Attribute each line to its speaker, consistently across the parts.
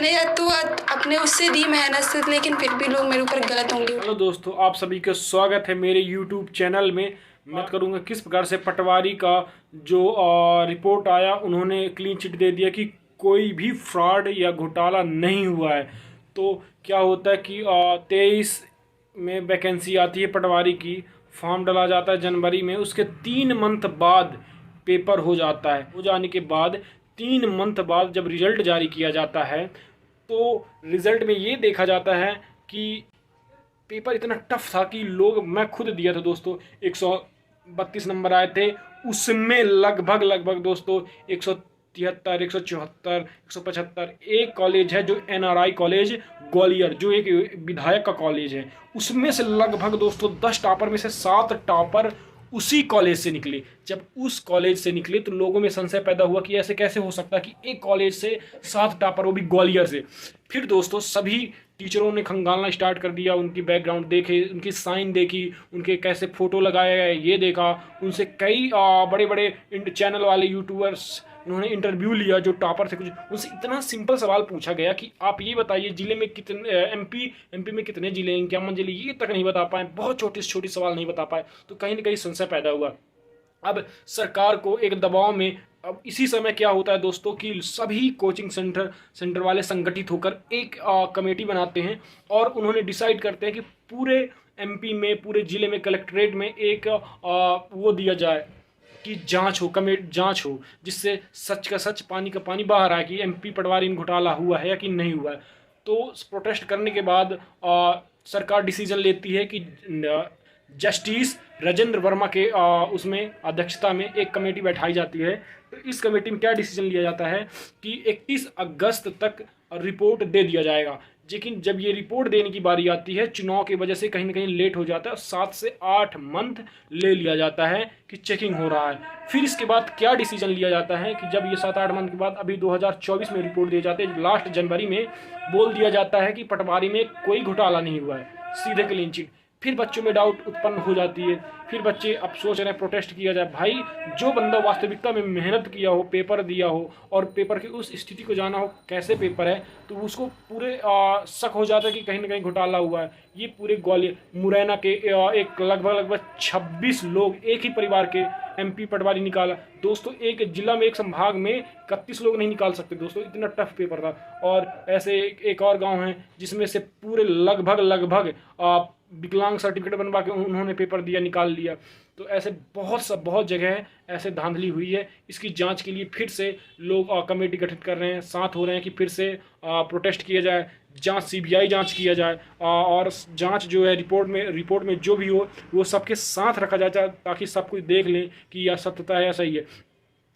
Speaker 1: मैंने तो अपने उससे दी मेहनत से, लेकिन फिर भी लोग मेरे ऊपर गलत उंगली।
Speaker 2: हेलो दोस्तों, आप सभी का स्वागत है मेरे YouTube चैनल में। मैं करूंगा किस प्रकार से पटवारी का जो रिपोर्ट आया, उन्होंने क्लीन चिट दे दिया कि कोई भी फ्रॉड या घोटाला नहीं हुआ है। तो क्या होता है कि 23 में वैकेंसी आती है पटवारी की, फॉर्म डाला जाता है जनवरी में, उसके 3 मंथ बाद पेपर हो जाता है। हो जाने के बाद 3 मंथ बाद जब रिजल्ट जारी किया जाता है तो रिजल्ट में ये देखा जाता है कि पेपर इतना टफ था कि लोग, मैं खुद दिया था दोस्तों, 132 नंबर आए थे। उसमें लगभग दोस्तों 173, 174, 175, एक कॉलेज है जो NRI कॉलेज ग्वालियर, जो एक विधायक का कॉलेज है, उसमें से लगभग दोस्तों 10 टॉपर में से 7 टॉपर उसी कॉलेज से निकले। जब उस कॉलेज से निकले तो लोगों में संशय पैदा हुआ कि ऐसे कैसे हो सकता है कि एक कॉलेज से 7 टॉपर, वो भी ग्वालियर से। फिर दोस्तों सभी टीचरों ने खंगालना स्टार्ट कर दिया, उनकी बैकग्राउंड देखे, उनकी साइन देखी, उनके कैसे फोटो लगाया गया ये देखा। उनसे कई बड़े बड़े चैनल वाले यूट्यूबर्स, उन्होंने इंटरव्यू लिया जो टॉपर थे। कुछ उनसे इतना सिंपल सवाल पूछा गया कि आप ये बताइए जिले में कितने, एमपी में कितने जिले हैं, क्या जिले, ये तक नहीं बता पाए। बहुत छोटे सवाल नहीं बता पाए, तो कहीं ना कहीं संशय पैदा हुआ। अब सरकार को एक दबाव में, अब इसी समय क्या होता है दोस्तों कि सभी कोचिंग सेंटर वाले संगठित होकर एक कमेटी बनाते हैं और उन्होंने डिसाइड करते हैं कि पूरे MP में, पूरे जिले में, कलेक्ट्रेट में एक वो दिया जाए कि जांच हो, जिससे सच का सच, पानी का पानी बाहर आए कि MP पटवारी में घोटाला हुआ है या कि नहीं हुआ है। तो प्रोटेस्ट करने के बाद सरकार डिसीजन लेती है कि जस्टिस राजेंद्र वर्मा के उसमें अध्यक्षता में एक कमेटी बैठाई जाती है। तो इस कमेटी में क्या डिसीजन लिया जाता है कि 31 अगस्त तक रिपोर्ट दे दिया जाएगा। लेकिन जब ये रिपोर्ट देने की बारी आती है, चुनाव की वजह से कहीं ना कहीं लेट हो जाता है, 7 से 8 मंथ ले लिया जाता है कि चेकिंग हो रहा है। फिर इसके बाद क्या डिसीजन लिया जाता है कि जब ये 7-8 मंथ के बाद अभी 2024 में रिपोर्ट दिए जाते हैं, लास्ट जनवरी में बोल दिया जाता है कि पटवारी में कोई घोटाला नहीं हुआ है, सीधे क्लीन चिट। फिर बच्चों में डाउट उत्पन्न हो जाती है। फिर बच्चे अब सोच रहे हैं प्रोटेस्ट किया जाए। भाई, जो बंदा वास्तविकता में मेहनत किया हो, पेपर दिया हो और पेपर की उस स्थिति को जाना हो कैसे पेपर है, तो उसको पूरे शक हो जाता है कि कहीं ना कहीं घोटाला हुआ है। ये पूरे ग्वालियर मुरैना के एक लगभग 26 लोग, एक ही परिवार के MP पटवारी निकाला। दोस्तों एक जिला में, एक संभाग में 31 लोग नहीं निकाल सकते दोस्तों, इतना टफ पेपर था। और ऐसे एक और गाँव है जिसमें से पूरे लगभग विकलांग सर्टिफिकेट बनवा के उन्होंने पेपर दिया, निकाल लिया। तो ऐसे बहुत जगह ऐसे धांधली हुई है। इसकी जांच के लिए फिर से लोग कमेटी गठित कर रहे हैं, साथ हो रहे हैं कि फिर से प्रोटेस्ट किया जाए, जांच CBI जांच किया जाए और जांच जो है रिपोर्ट में जो भी हो वो सबके साथ रखा जाए, ताकि सब कुछ देख लें कि यह सत्यता है या सही है।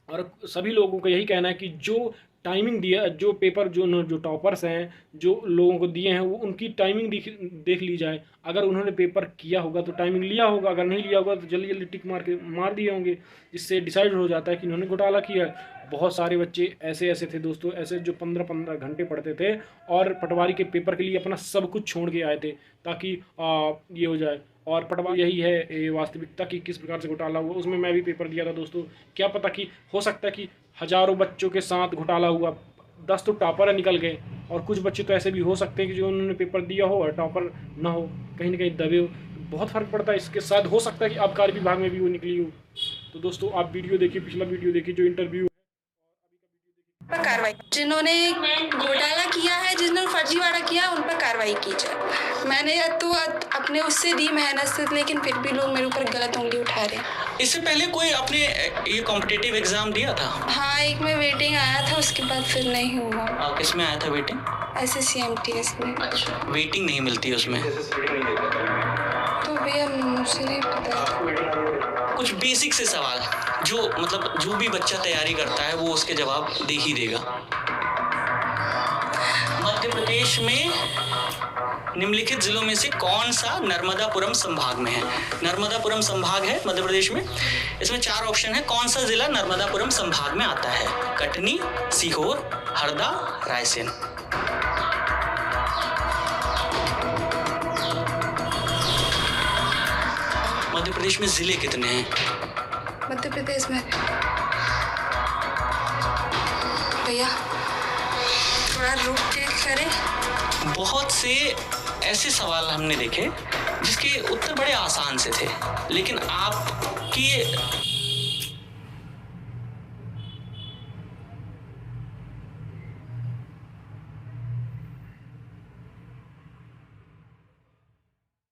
Speaker 2: और सभी लोगों का यही कहना है कि जो टाइमिंग दिया, जो पेपर जो टॉपर्स हैं, जो लोगों को दिए हैं, वो उनकी टाइमिंग देख ली जाए। अगर उन्होंने पेपर किया होगा तो टाइमिंग लिया होगा, अगर नहीं लिया होगा तो जल्दी टिक मार दिए होंगे, जिससे डिसाइड हो जाता है कि उन्होंने घोटाला किया है। बहुत सारे बच्चे ऐसे थे दोस्तों, ऐसे जो 15-15 घंटे पढ़ते थे और पटवारी के पेपर के लिए अपना सब कुछ छोड़ के आए थे ताकि ये हो जाए। और पटवारी यही है ये वास्तविकता कि किस प्रकार से घोटाला हुआ। उसमें मैं भी पेपर दिया था दोस्तों। क्या पता कि हो सकता है कि हज़ारों बच्चों के साथ घोटाला हुआ, 10 तो टॉपर निकल गए और कुछ बच्चे तो ऐसे भी हो सकते हैं कि जो उन्होंने पेपर दिया हो और टॉपर ना हो, कहीं ना कहीं दबे हो। बहुत फर्क पड़ता है इसके साथ। हो सकता है कि आबकारी विभाग में भी वो निकली हो। तो दोस्तों आप वीडियो देखिए, पिछला वीडियो देखिए जो इंटरव्यू
Speaker 1: पर कार्रवाई, जिन्होंने घोटाला किया है, जिन्होंने फर्जीवाड़ा किया, उन पर कार्रवाई की जाए। मैंने तो अपने उससे दी मेहनत से, लेकिन फिर भी लोग मेरे ऊपर गलत उंगली उठा रहे हैं।
Speaker 3: इससे पहले कोई आपने ये कॉम्पिटिटिव एग्जाम दिया था?
Speaker 1: हाँ, एक में वेटिंग आया था, उसके बाद फिर नहीं हुआ।
Speaker 3: किसमें आया था वेटिंग?
Speaker 1: SSC-MTS में।
Speaker 3: अच्छा, वेटिंग नहीं मिलती उसमें?
Speaker 1: तो भैया मुझे नहीं पता।
Speaker 3: कुछ बेसिक से सवाल जो मतलब जो भी बच्चा तैयारी करता है वो उसके जवाब दे ही देगा। मध्य प्रदेश में निम्नलिखित जिलों में से कौन सा नर्मदापुरम संभाग में है? नर्मदापुरम संभाग है मध्य प्रदेश में। इसमें 4 ऑप्शन है, कौन सा जिला नर्मदापुरम संभाग में आता है? कटनी, सीहोर, हरदा, रायसेन। मध्य प्रदेश में जिले कितने हैं?
Speaker 1: मध्य प्रदेश में भैया थोड़ा रुक के करें।
Speaker 3: बहुत से ऐसे सवाल हमने देखे जिसके उत्तर बड़े आसान से थे, लेकिन आपकी